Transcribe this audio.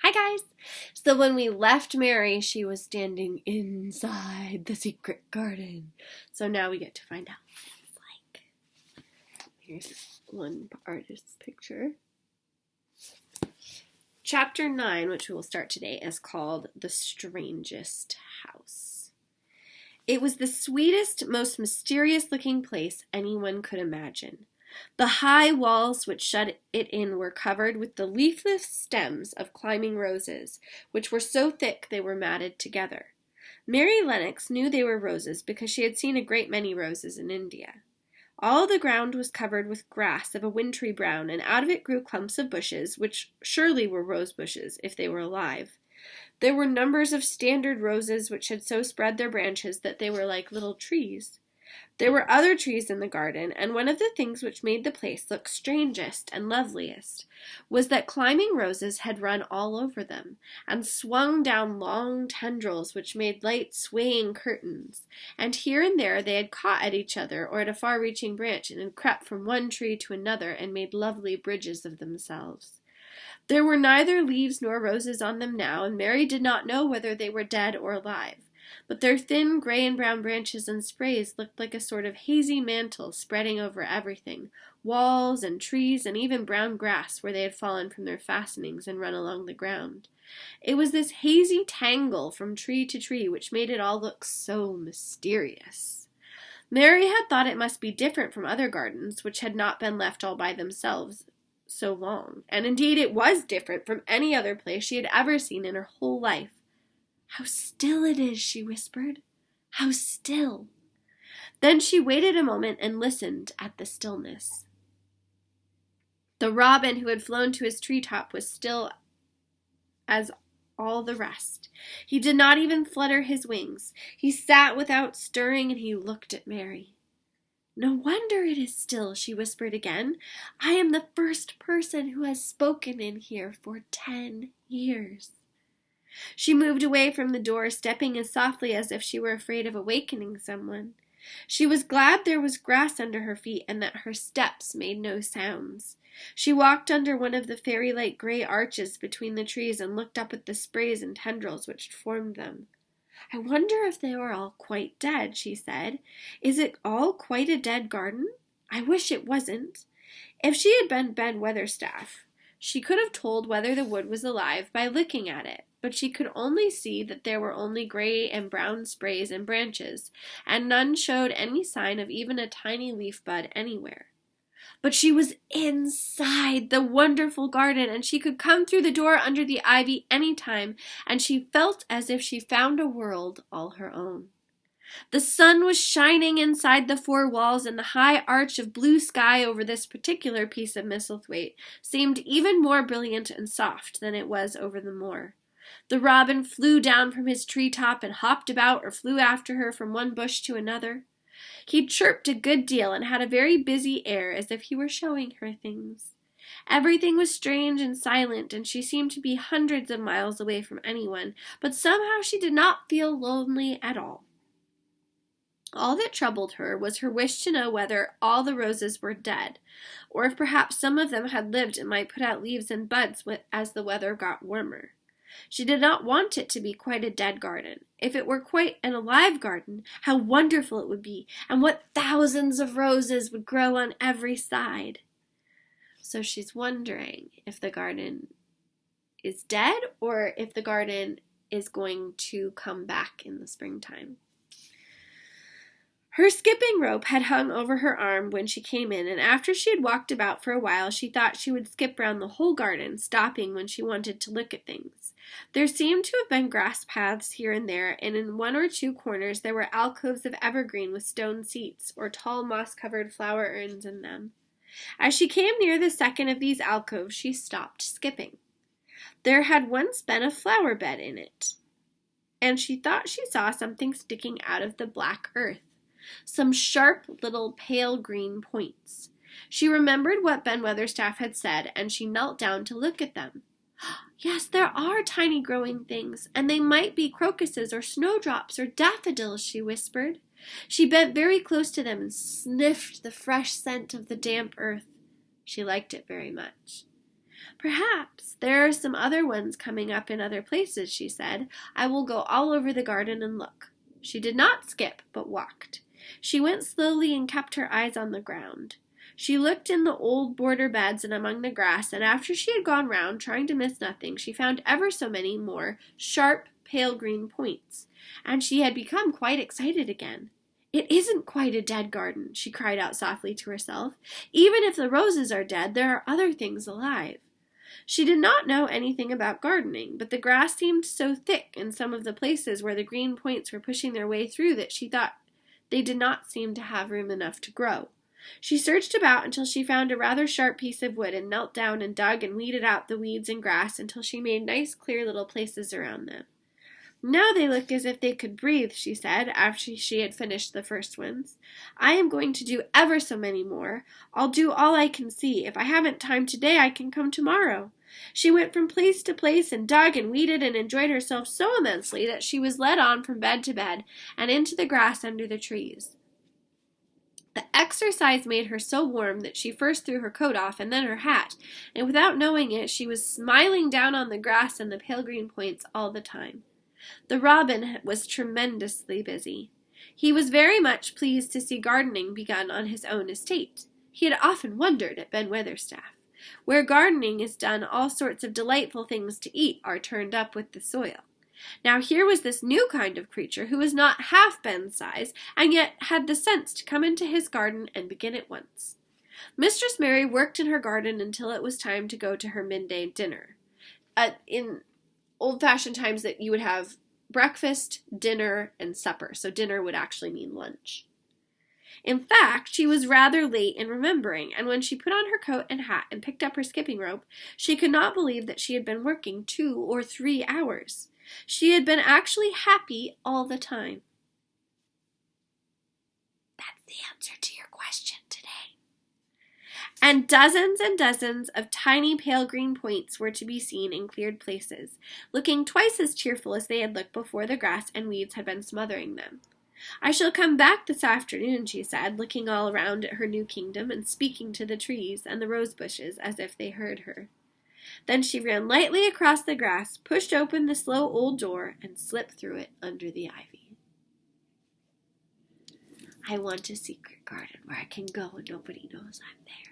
Hi guys! So when we left Mary, she was standing inside the secret garden. So now we get to find out what it's like. Here's one artist's picture. Chapter 9, which we will start today, is called The Strangest House. It was the sweetest, most mysterious-looking place anyone could imagine. The high walls which shut it in were covered with the leafless stems of climbing roses, which were so thick they were matted together. Mary Lennox knew they were roses because she had seen a great many roses in India. All the ground was covered with grass of a wintry brown, and out of it grew clumps of bushes, which surely were rose bushes if they were alive. There were numbers of standard roses which had so spread their branches that they were like little trees. There were other trees in the garden, and one of the things which made the place look strangest and loveliest was that climbing roses had run all over them, and swung down long tendrils which made light swaying curtains, and here and there they had caught at each other or at a far-reaching branch and had crept from one tree to another and made lovely bridges of themselves. There were neither leaves nor roses on them now, and Mary did not know whether they were dead or alive. But their thin gray and brown branches and sprays looked like a sort of hazy mantle spreading over everything, walls and trees and even brown grass where they had fallen from their fastenings and run along the ground. It was this hazy tangle from tree to tree which made it all look so mysterious. Mary had thought it must be different from other gardens which had not been left all by themselves so long, and indeed it was different from any other place she had ever seen in her whole life. "How still it is," she whispered. "How still." Then she waited a moment and listened at the stillness. The robin who had flown to his treetop was still as all the rest. He did not even flutter his wings. He sat without stirring, and he looked at Mary. "No wonder it is still," she whispered again. "I am the first person who has spoken in here for 10 years. She moved away from the door, stepping as softly as if she were afraid of awakening someone. She was glad there was grass under her feet and that her steps made no sounds. She walked under one of the fairy-like gray arches between the trees and looked up at the sprays and tendrils which formed them. "I wonder if they are all quite dead," she said. "Is it all quite a dead garden? I wish it wasn't." If she had been Ben Weatherstaff, she could have told whether the wood was alive by looking at it, but she could only see that there were only gray and brown sprays and branches, and none showed any sign of even a tiny leaf bud anywhere. But she was inside the wonderful garden, and she could come through the door under the ivy any time, and she felt as if she found a world all her own. The sun was shining inside the four walls, and the high arch of blue sky over this particular piece of Misselthwaite seemed even more brilliant and soft than it was over the moor. The robin flew down from his treetop and hopped about or flew after her from one bush to another. He chirped a good deal and had a very busy air as if he were showing her things. Everything was strange and silent, and she seemed to be hundreds of miles away from anyone, but somehow she did not feel lonely at all. All that troubled her was her wish to know whether all the roses were dead, or if perhaps some of them had lived and might put out leaves and buds as the weather got warmer. She did not want it to be quite a dead garden. If it were quite an alive garden, how wonderful it would be, and what thousands of roses would grow on every side. So she's wondering if the garden is dead or if the garden is going to come back in the springtime. Her skipping rope had hung over her arm when she came in, and after she had walked about for a while, she thought she would skip round the whole garden, stopping when she wanted to look at things. There seemed to have been grass paths here and there, and in one or two corners there were alcoves of evergreen with stone seats, or tall moss-covered flower urns in them. As she came near the second of these alcoves, she stopped skipping. There had once been a flower bed in it, and she thought she saw something sticking out of the black earth. Some sharp little pale green points. She remembered what Ben Weatherstaff had said, and she knelt down to look at them. "Yes, there are tiny growing things, and they might be crocuses or snowdrops or daffodils," she whispered. She bent very close to them and sniffed the fresh scent of the damp earth. She liked it very much. "Perhaps there are some other ones coming up in other places," she said. "I will go all over the garden and look." She did not skip, but walked. She went slowly and kept her eyes on the ground. She looked in the old border beds and among the grass, and after she had gone round, trying to miss nothing, she found ever so many more sharp, pale green points, and she had become quite excited again. "It isn't quite a dead garden," she cried out softly to herself. "Even if the roses are dead, there are other things alive." She did not know anything about gardening, but the grass seemed so thick in some of the places where the green points were pushing their way through that she thought they did not seem to have room enough to grow. She searched about until she found a rather sharp piece of wood and knelt down and dug and weeded out the weeds and grass until she made nice clear little places around them. "Now they look as if they could breathe," she said, after she had finished the first ones. "I am going to do ever so many more. I'll do all I can see. If I haven't time today, I can come tomorrow." She went from place to place and dug and weeded and enjoyed herself so immensely that she was led on from bed to bed and into the grass under the trees. The exercise made her so warm that she first threw her coat off and then her hat, and without knowing it, she was smiling down on the grass and the pale green points all the time. The robin was tremendously busy. He was very much pleased to see gardening begun on his own estate. He had often wondered at Ben Weatherstaff. Where gardening is done, all sorts of delightful things to eat are turned up with the soil. Now here was this new kind of creature who was not half Ben's size, and yet had the sense to come into his garden and begin at once. Mistress Mary worked in her garden until it was time to go to her midday dinner. In old-fashioned times that you would have breakfast, dinner, and supper. So dinner would actually mean lunch. In fact, she was rather late in remembering, and when she put on her coat and hat and picked up her skipping rope, she could not believe that she had been working 2 or 3 hours. She had been actually happy all the time. That's the answer to your question today. And dozens of tiny pale green points were to be seen in cleared places, looking twice as cheerful as they had looked before the grass and weeds had been smothering them. "I shall come back this afternoon," she said, looking all around at her new kingdom and speaking to the trees and the rose bushes as if they heard her. Then she ran lightly across the grass, pushed open the slow old door, and slipped through it under the ivy. I want a secret garden where I can go and nobody knows I'm there.